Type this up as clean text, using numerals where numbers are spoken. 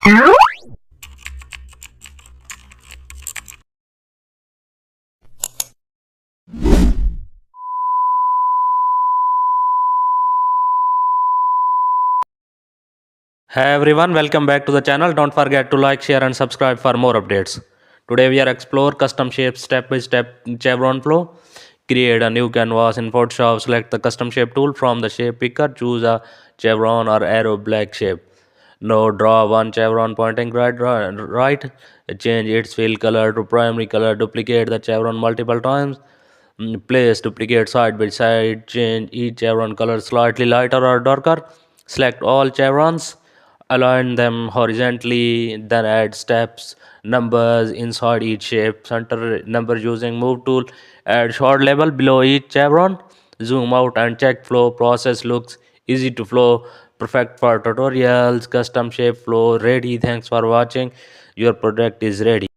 Hey everyone, welcome back to the channel. Don't forget to like, share and subscribe for more updates. Today we are explore custom shape step by step chevron flow. Create a new canvas in Photoshop. Select the custom shape tool from the shape picker. Choose a chevron or arrow black shape. Now draw one chevron pointing right. Change its fill color to primary color. Duplicate the chevron multiple times. Place duplicate side by side. Change each chevron color slightly lighter or darker. Select all chevrons. Align them horizontally. Then add steps, numbers inside each shape. Center number using move tool. Add short label below each chevron. Zoom out and check flow. Process looks easy to flow. Perfect for tutorials. Custom shape flow ready. Thanks for watching. Your product is ready.